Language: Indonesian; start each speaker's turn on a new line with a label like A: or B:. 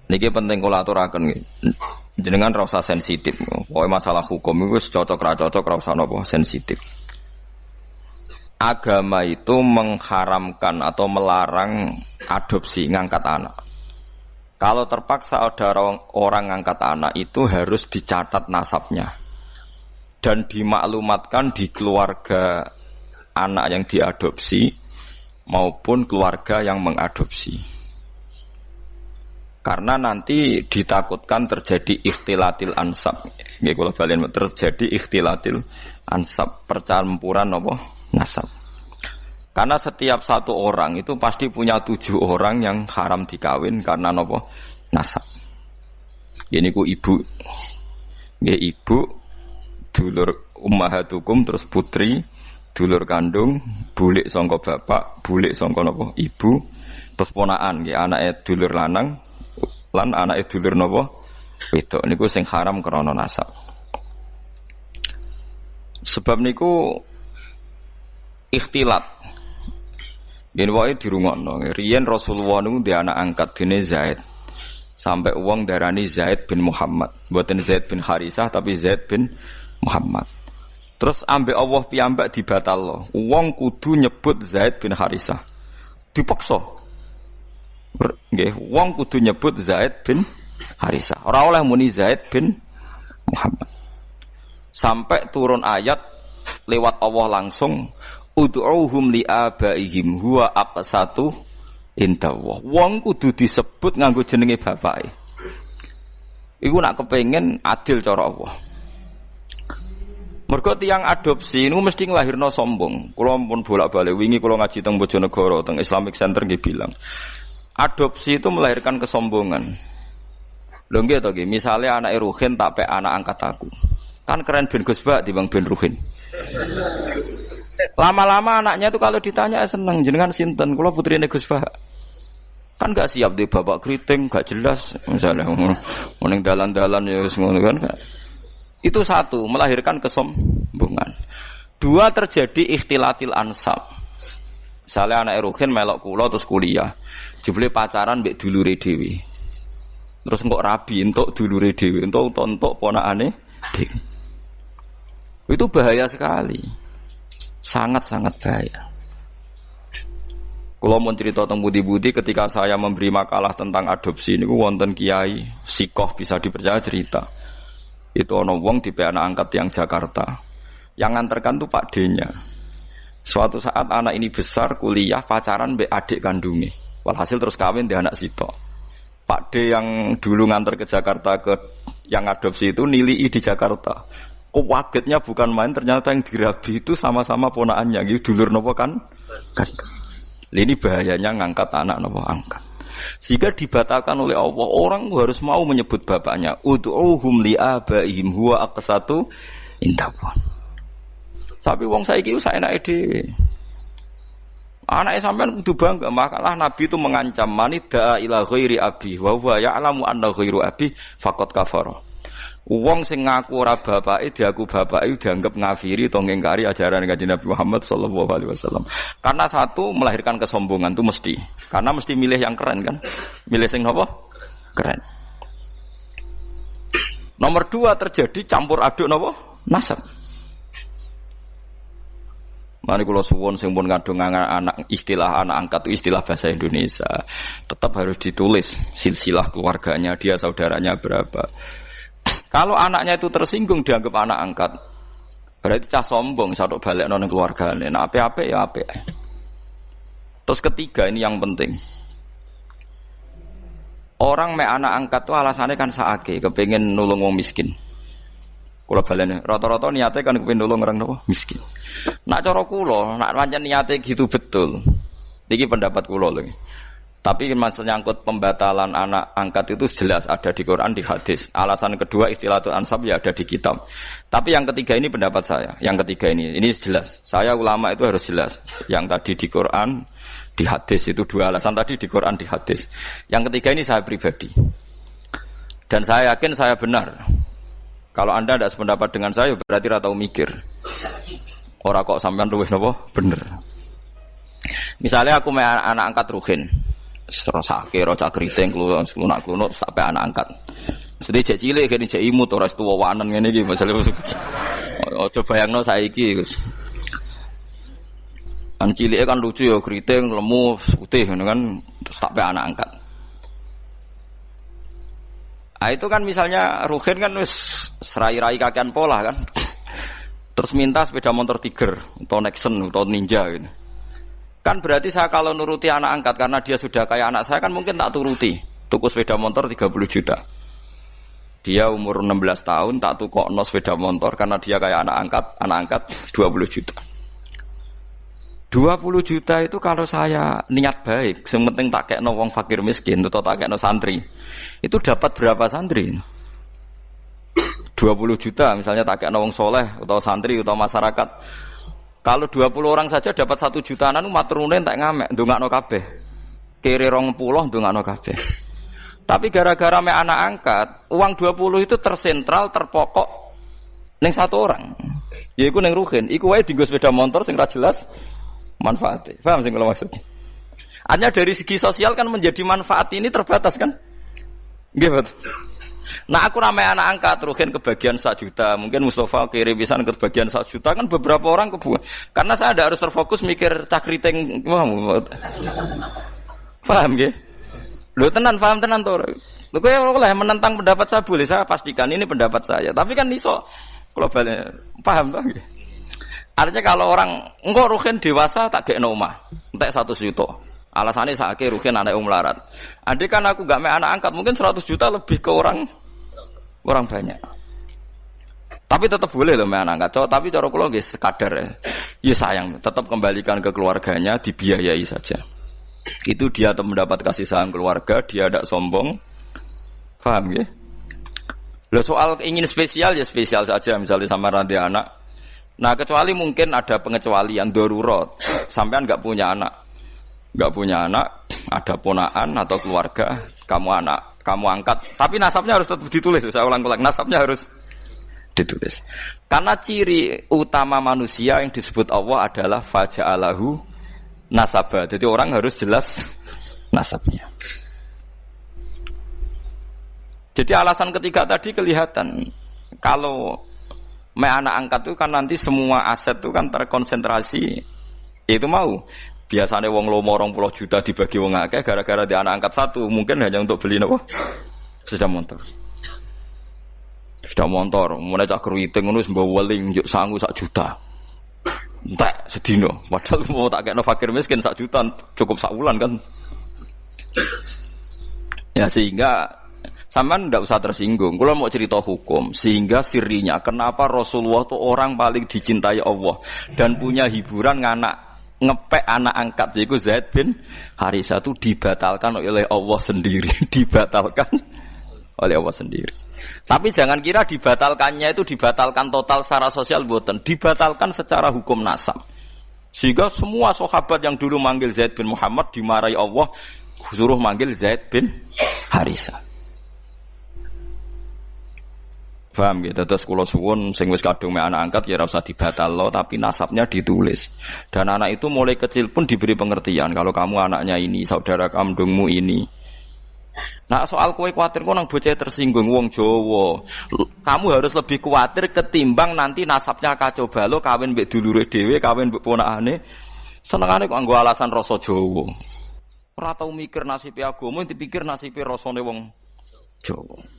A: Niki penting kula aturaken nggih. Jenengan ra usah sensitif. Pokoke masalah hukum iku wis cocok ra usah napa sensitif. Agama itu mengharamkan atau melarang adopsi ngangkat anak. Kalau terpaksa ada orang ngangkat anak itu harus dicatat nasabnya dan dimaklumatkan di keluarga anak yang diadopsi maupun keluarga yang mengadopsi. Karena nanti ditakutkan terjadi ikhtilatil ansab. Nggih kula balen terjadi ikhtilatil ansab, percampuran apa nasab. Karena setiap satu orang itu pasti punya 7 orang yang haram dikawin karena apa nasab. Ini ku ibu. Nggih ibu, dulur ummahatukum terus putri, dulur kandung, bulik sangka bapak, bulik sangka napa ibu, terus ponakan nggih anake dulur lanang lan anake dulur napa wedok niku sing haram krana nasab. Sebab niku ikhtilat. Yen wae dirungokno. Riyen Rasulullah niku ndek anak angkat dene Zaid. Sampai wong darani Zaid bin Muhammad. Mboten Zaid bin Harisah tapi Zaid bin Muhammad. Terus ambek Allah piyambak dibatalno. Wong kudu nyebut Zaid bin Harisah. Dipaksa. Nggih, wong kudu nyebut Zaid bin Harisah. Ora oleh muni Zaid bin Muhammad. Sampai turun ayat lewat Allah langsung ud'uuhum li'abaihim huwa aqsatu indallah. Wong kudu disebut nganggo jenenge bapake. Iku nak kepengin adil cara Allah. Mergo tiyang adopsi niku mesti nglahirno sombong. Kula pun bolak-balik wingi kula ngaji teng Bojonegoro teng Islamic Center nggih bilang. Adopsi itu melahirkan kesombongan. Lho nggih to nggih, misale anake Ruhin tak pek anak angkat aku. Kan keren ben Gus Bak timbang ben Ruhin. Lama-lama anaknya itu kalau ditanya seneng jenengan sinten, kula putrine Gus Bak. Kan gak siap di babak keriting, gak jelas misalnya ning dalan-dalan ya wis ngono kan. Itu satu, melahirkan kesombongan. 2 terjadi ikhtilatil ansab. Misalnya anak Ruhin melok kula terus kuliah. Jebule pacaran mbek dulure dhewe. Terus engko rabi entuk dulure dhewe, entuk ponakane dhewe. Itu bahaya sekali. Sangat-sangat bahaya. Kalau mau cerita tentang budi-budi ketika saya memberi makalah tentang adopsi ini, wonten kiai sikoh bisa dipercaya cerita. Itu ono wong di anak angkat yang Jakarta. Yang nganterkan tuh Pak D-nya. Suatu saat anak ini besar kuliah pacaran mbek adik kandungnya. Walhasil terus kawin di anak sitok. Pak D yang dulu nganter ke Jakarta ke yang adopsi itu nilai di Jakarta. Kok wagetnya bukan main, ternyata yang dirabi itu sama-sama ponakannya gitu, dulur nopo kan? Ini bahayanya ngangkat anak nopo angkat. Sehingga dibatalkan oleh Allah, orang harus mau menyebut bapaknya. Ud'uuhum li'abaihim huwa aqsatu indallah. Tapi wong saiki ku saenake dhewe. Anake sampean kudu bangga, makalah Nabi itu mengancam manida ila ghairi abi wa huwa ya'lamu anna ghairu abi faqad kafara. Wong sing ngaku ora bapake diaku bapake dianggap ngafiri atau ngingkari ajaran Kanjeng Nabi Muhammad sallallahu alaihi wasallam. Karena satu melahirkan kesombongan itu mesti. Karena mesti milih yang keren kan? Milih sing apa? Keren. Nomor 2 terjadi campur aduk napa? Nasab. Mari kula suwun sing pun ngadung anak istilah anak angkat itu istilah bahasa Indonesia. Tetap harus ditulis silsilah keluarganya, dia saudaranya berapa. Kalau anaknya itu tersinggung dianggap anak angkat, berarti cah sombong sadok balik nang keluargane. Nah, apik-apik ya apik. Terus ketiga ini yang penting. Orang mek anak angkat tuh alasannya kan saake, kepengin nulung wong miskin. Kula balene, rata-rata niate kan kepengin nulung orang napa miskin. Nak cara kula, nak pancen niate gitu betul. Iki pendapat kula lho. Tapi maksudnya nyangkut pembatalan anak angkat itu jelas ada di Quran, di hadis. Alasan kedua ikhtilatul ansab ya ada di kitab. Tapi yang ketiga ini pendapat saya. Yang ketiga ini jelas. Saya ulama itu harus jelas. Yang tadi di Quran, di hadis itu 2 alasan tadi di Quran, di hadis. Yang ketiga ini saya pribadi. Dan saya yakin saya benar. Kalau Anda tidak sependapat dengan saya berarti tidak tahu mikir. Ora kok sampean luwih napa bener. Misalnya aku anak angkat Ruhin. Serosake ro cak kriting klunak-klunuk sampai anak angkat. Mesti cek cilik kene cek imut ora tuwa wanen ngene iki masale. Aja bayangno saiki Gus. Kan cilike kan lucu ya kriting lemu putih ngono kan sampai anak angkat. Ah itu kan misalnya Ruhin kan wis serai-rai kakean pola kan. Terus minta sepeda motor Tiger atau Nexon atau Ninja gitu. Kan berarti saya kalau nuruti anak angkat karena dia sudah kayak anak saya kan mungkin tak turuti. Tuku sepeda motor 30 juta. Dia umur 16 tahun tak tukokno sepeda motor karena dia kayak anak angkat 20 juta. 20 juta itu kalau saya niat baik, yang penting tak kekno wong fakir miskin atau tak kekno santri. Itu dapat berapa santri? 20 juta misalnya tak kekno wong soleh atau santri atau masyarakat. Kalau 20 orang saja dapat 1 jutaan itu maturune tak ngamek ndongakno kabeh. Kiri 20 ndongakno kabeh. Tapi gara-gara mek anak angkat, uang 20 itu tersentral, terpokok ning satu orang. Yaiku ning Ruhin, iku wae dienggo sepeda motor sing ra jelas manfaatnya. Paham sing kula maksud? Artinya dari segi sosial kan menjadi manfaat ini terbatas kan? Nggih, betul. Nah aku ramai anak angkat Ruhin kebagian 1 juta, mungkin Mustafa kiri pisan kebagian 1 juta kan beberapa orang kebuang. Karena saya ada harus terfokus mikir cakriting. Paham nggih? Lho tenan paham tenan to. Lho kowe oleh menentang pendapat saya boleh, saya pastikan ini pendapat saya. Tapi kan iso globalnya paham to nggih? Artinya kalau orang engko Ruhin dewasa tak gekno omah, entek 100 juta. Alasannya sakit Ruhin anak melarat. Andai kan aku gak mek anak angkat mungkin 100 juta lebih ke orang banyak. Tapi tetap boleh loh mek anak angkat. Tapi cara kula nggih sekadar ya. Ya sayang, tetap kembalikan ke keluarganya, dibiayai saja. Itu dia mendapat kasih sayang keluarga, dia tidak sombong. Paham ya? Loh soal ingin spesial ya spesial saja misalnya sama ranti anak. Nah kecuali mungkin ada pengecualian darurat, sampean nggak punya anak, ada ponaan atau keluarga, kamu angkat, tapi nasabnya harus tetap ditulis. Saya ulang-ulang, nasabnya harus ditulis. Karena ciri utama manusia yang disebut Allah adalah faja'alahu nasabah. Jadi orang harus jelas nasabnya. Jadi alasan ketiga tadi kelihatan kalau anak angkat itu kan nanti semua aset itu kan terkonsentrasi. Itu mau. Biasanya wong lomo 20 juta dibagi wong akeh gara-gara di anak angkat satu, mungkin hanya untuk beli napa? Sepeda motor. Sepeda motor, mulai cak keriting ngono mbok weling njuk sangu 1 juta. Entek sedino. Padahal mau tak kekno fakir miskin 1 juta cukup sak wulan kan. Ya sehingga sampean ndak usah tersinggung. Kalau mau cerita hukum, sehingga sirinya kenapa Rasulullah itu orang paling dicintai Allah dan punya hiburan ngepek anak angkat yaitu Zaid bin Harisah itu dibatalkan oleh Allah sendiri, dibatalkan oleh Allah sendiri. Tapi jangan kira dibatalkannya itu dibatalkan total secara sosial boten, dibatalkan secara hukum nasab. Sehingga semua sahabat yang dulu manggil Zaid bin Muhammad dimarahi Allah, suruh manggil Zaid bin Harisah. Paham gitu, terus kula suwun sing wis kadung mek anak angkat ya ora usah dibatalno tapi nasabnya ditulis. Dan anak itu mulai kecil pun diberi pengertian kalau kamu anaknya ini, saudara kandungmu ini. Nah soal kowe kuwatir kok nang bocah tersinggung wong Jawa. Kamu harus lebih kuwatir ketimbang nanti nasabnya kacau balau kawin mbek dulure dhewe, kawin mbek ponakane. Senengane kok nggo alasan rasa Jawa. Ora tau mikir nasibe agama, dipikir nasibe rasane wong Jawa.